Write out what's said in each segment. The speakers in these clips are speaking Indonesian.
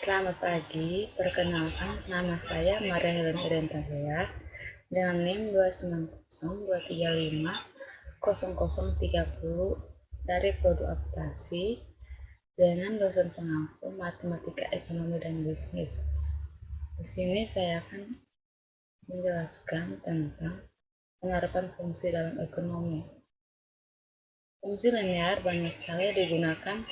Selamat pagi, perkenalkan nama saya Maria Helen Irentavia dengan NIM 29023500030 dari Prodi Akuntansi dengan dosen pengampu Matematika Ekonomi dan Bisnis. Di sini saya akan menjelaskan tentang penerapan fungsi dalam ekonomi. Fungsi linear banyak sekali digunakan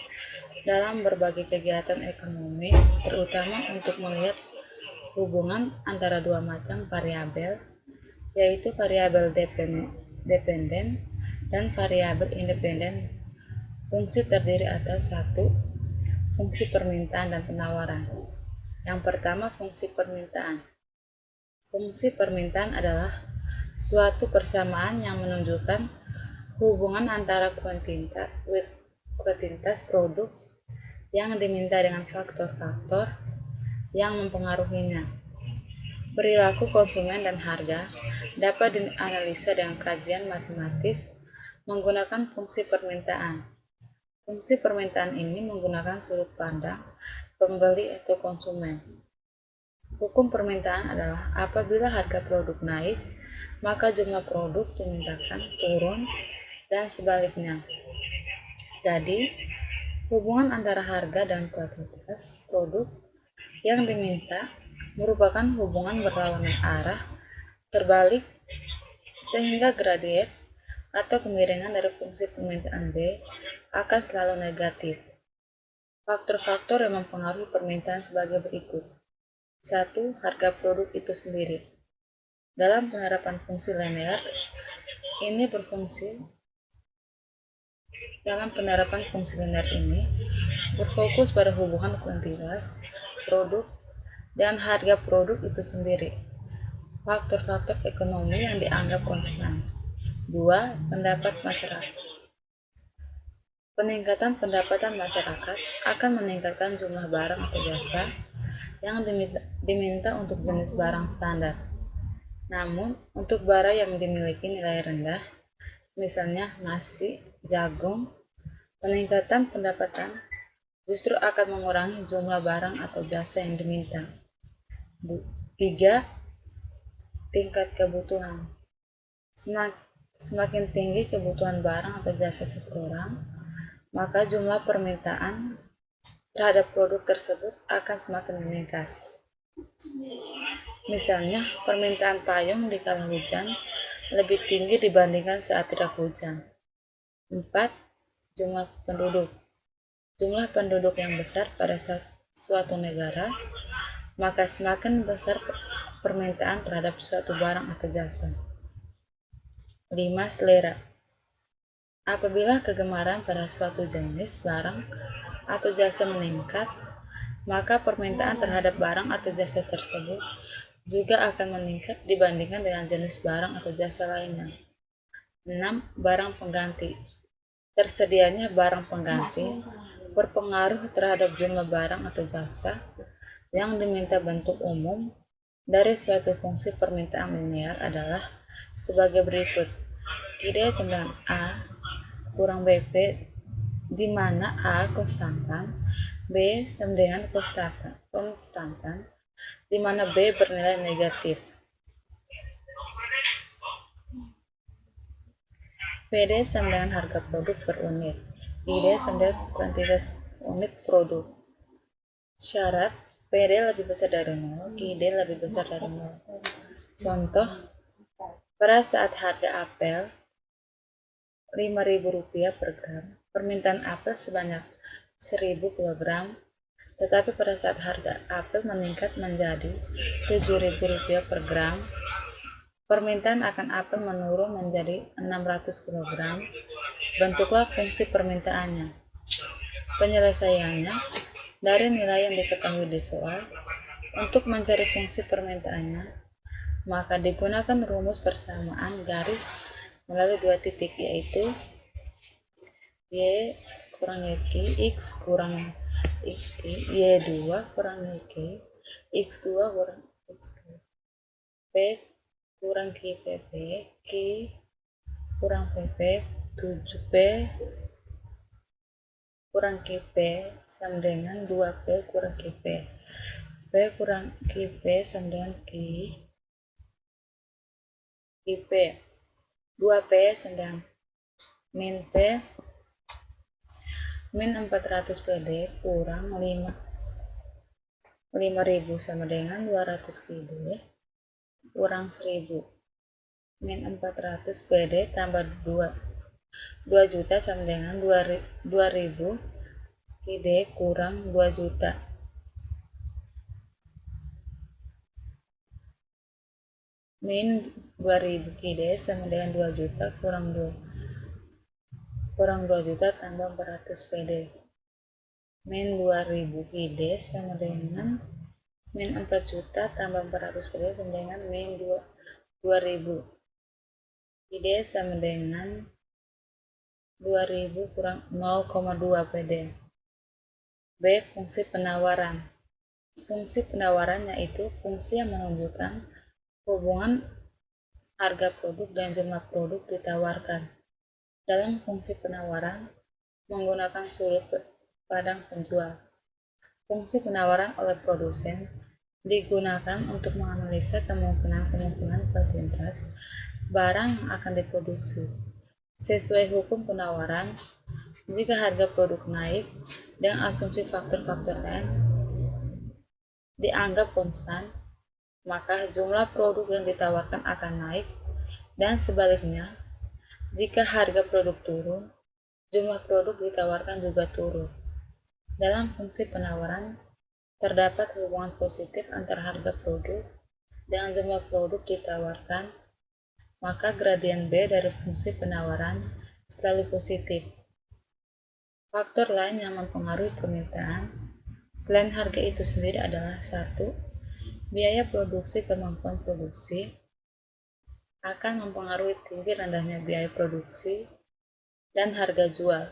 dalam berbagai kegiatan ekonomi, terutama untuk melihat hubungan antara dua macam variabel, yaitu variabel dependen dan variabel independen. Fungsi terdiri atas satu, fungsi permintaan dan penawaran. Yang pertama, fungsi permintaan. Fungsi permintaan adalah suatu persamaan yang menunjukkan hubungan antara kuantitas produk yang diminta dengan faktor-faktor yang mempengaruhinya. Perilaku konsumen dan harga dapat dianalisa dengan kajian matematis menggunakan fungsi permintaan. Fungsi permintaan ini menggunakan sudut pandang pembeli atau konsumen. Hukum permintaan adalah apabila harga produk naik, maka jumlah produk dimintakan turun dan sebaliknya. Jadi, hubungan antara harga dan kuantitas produk yang diminta merupakan hubungan berlawanan arah terbalik, sehingga gradien atau kemiringan dari fungsi permintaan B akan selalu negatif. Faktor-faktor yang mempengaruhi permintaan sebagai berikut. 1. Harga produk itu sendiri. Dalam penerapan fungsi linear, ini berfokus pada hubungan kuantitas produk dan harga produk itu sendiri. Faktor-faktor ekonomi yang dianggap konstan. 2. Pendapat masyarakat. Peningkatan pendapatan masyarakat akan meningkatkan jumlah barang atau jasa yang diminta untuk jenis barang standar. Namun, untuk barang yang dimiliki nilai rendah, misalnya nasi, jagung, peningkatan pendapatan justru akan mengurangi jumlah barang atau jasa yang diminta. 3. Tingkat kebutuhan. Semakin tinggi kebutuhan barang atau jasa seseorang, maka jumlah permintaan terhadap produk tersebut akan semakin meningkat. Misalnya, permintaan payung di kala hujan lebih tinggi dibandingkan saat tidak hujan. 4. Jumlah penduduk. Jumlah penduduk yang besar pada suatu negara, maka semakin besar permintaan terhadap suatu barang atau jasa. 5. Selera. Apabila kegemaran pada suatu jenis barang atau jasa meningkat, maka permintaan terhadap barang atau jasa tersebut juga akan meningkat dibandingkan dengan jenis barang atau jasa lainnya. 6. Barang pengganti. Tersedianya barang pengganti berpengaruh terhadap jumlah barang atau jasa yang diminta. Bentuk umum dari suatu fungsi permintaan linear adalah sebagai berikut. Ide 9A kurang BP, di mana A konstantan, B sama dengan konstantan, di mana B bernilai negatif. PD sama dengan harga produk per unit. ID sama dengan kuantitas unit produk. Syarat PD lebih besar dari 0, ID lebih besar dari 0. Contoh, pada saat harga apel Rp5.000 per gram, permintaan apel sebanyak 1.000 kg, tetapi pada saat harga apel meningkat menjadi Rp7.000 per gram, permintaan akan apel menurun menjadi 600 kg. Bentuklah fungsi permintaannya. Penyelesaiannya dari nilai yang diketahui di soal. Untuk mencari fungsi permintaannya, maka digunakan rumus persamaan garis melalui dua titik, yaitu Y kurang YK, X kurang XK, Y2 kurang YK, X2 kurang XK, P kurang QPP, Q kurang PP, 7P kurang QP sama dengan 2P kurang QP. P kurang QP sama dengan QP. 2P sama dengan min P min 400 PD kurang 5000 sama dengan 200 PD kurang 1000. Min 400 PD tambah 2 juta sama dengan 2000 PD kurang 2 juta. Min 2000 PD sama dengan 2 juta kurang 2 juta tambah 400 PD. Min 2000 PD sama dengan min 4 juta tambah 400 PD sama dengan min 2000 PD sama dengan 2000 kurang 0,2 PD. B. Fungsi penawaran. Fungsi penawaran yaitu fungsi yang menunjukkan hubungan harga produk dan jumlah produk ditawarkan. Dalam fungsi penawaran menggunakan sudut pandang penjual. Fungsi penawaran oleh produsen digunakan untuk menganalisa kemungkinan kuantitas barang yang akan diproduksi. Sesuai hukum penawaran, jika harga produk naik dan asumsi faktor-faktor lain dianggap konstan, maka jumlah produk yang ditawarkan akan naik, dan sebaliknya, jika harga produk turun, jumlah produk ditawarkan juga turun. Dalam fungsi penawaran, terdapat hubungan positif antara harga produk dengan jumlah produk ditawarkan, maka gradien B dari fungsi penawaran selalu positif. Faktor lain yang mempengaruhi permintaan selain harga itu sendiri adalah 1. Biaya produksi. Kemampuan produksi akan mempengaruhi tinggi rendahnya biaya produksi dan harga jual,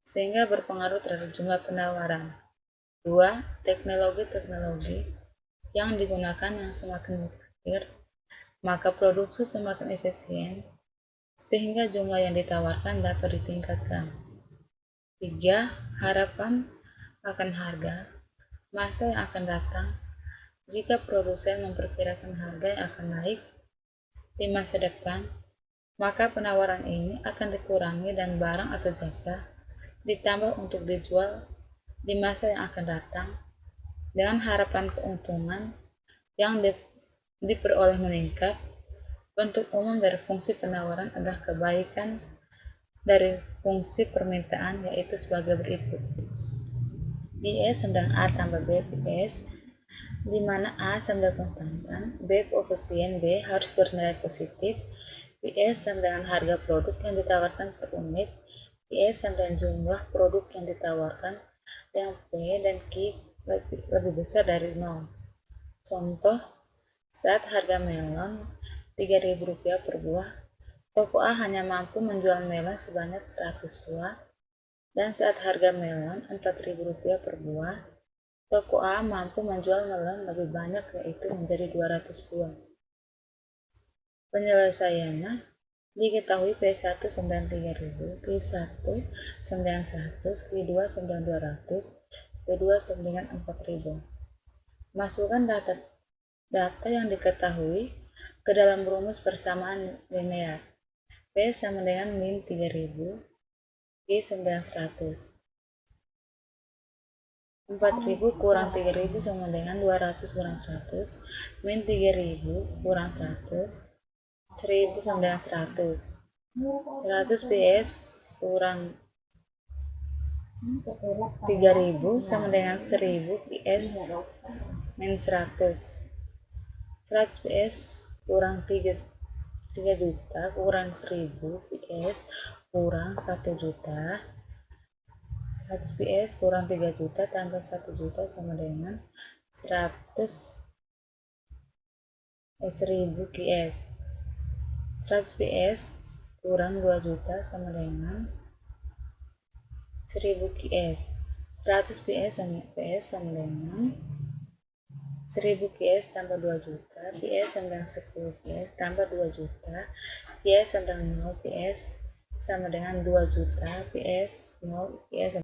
sehingga berpengaruh terhadap jumlah penawaran. 2. Teknologi yang digunakan yang semakin berpikir, maka produksi semakin efisien, sehingga jumlah yang ditawarkan dapat ditingkatkan. 3. Harapan akan harga masa yang akan datang. Jika produsen memperkirakan harga yang akan naik di masa depan, maka penawaran ini akan dikurangi dan barang atau jasa ditambah untuk dijual di masa yang akan datang dengan harapan keuntungan yang diperoleh meningkat. Bentuk umum dari fungsi penawaran adalah kebaikan dari fungsi permintaan, yaitu sebagai berikut. IS sedang A tambah B PS, di mana A sama dengan konstantan, B koefisien B harus bernilai positif, PS sama dengan harga produk yang ditawarkan per unit, PS sama dengan jumlah produk yang ditawarkan, yang P dan Q lebih besar dari 0. Contoh, saat harga melon Rp3.000 per buah, toko A hanya mampu menjual melon sebanyak 100 buah, dan saat harga melon Rp4.000 per buah, toko A mampu menjual melon lebih banyak, yaitu menjadi 200 buah. Penyelesaiannya diketahui P1 sama dengan 3000, Q1 sama dengan 100, Q2 sama dengan 200, P2 sama dengan 4000. Masukkan data yang diketahui ke dalam rumus persamaan linear. P sama dengan min 3000, Q sama dengan 100. 4000 kurang 3000 sama dengan 200 kurang 100, min 3000 kurang 100, 1000 sama dengan 100. 100 PS kurang 3000 sama dengan 1000 PS min 100. 100 PS kurang 3 juta kurang 1000 PS kurang 1 juta. 100 PS kurang 3 juta tambah 1 juta sama dengan 1000 PS. 100 PS kurang 2 juta sama dengan 1000 PS. 100 PS sama dengan 1000 PS tambah 2 juta, PS sama dengan 10 PS tambah 2 juta, PS sama dengan 0 PS sama dengan 2 juta, PS 0 PS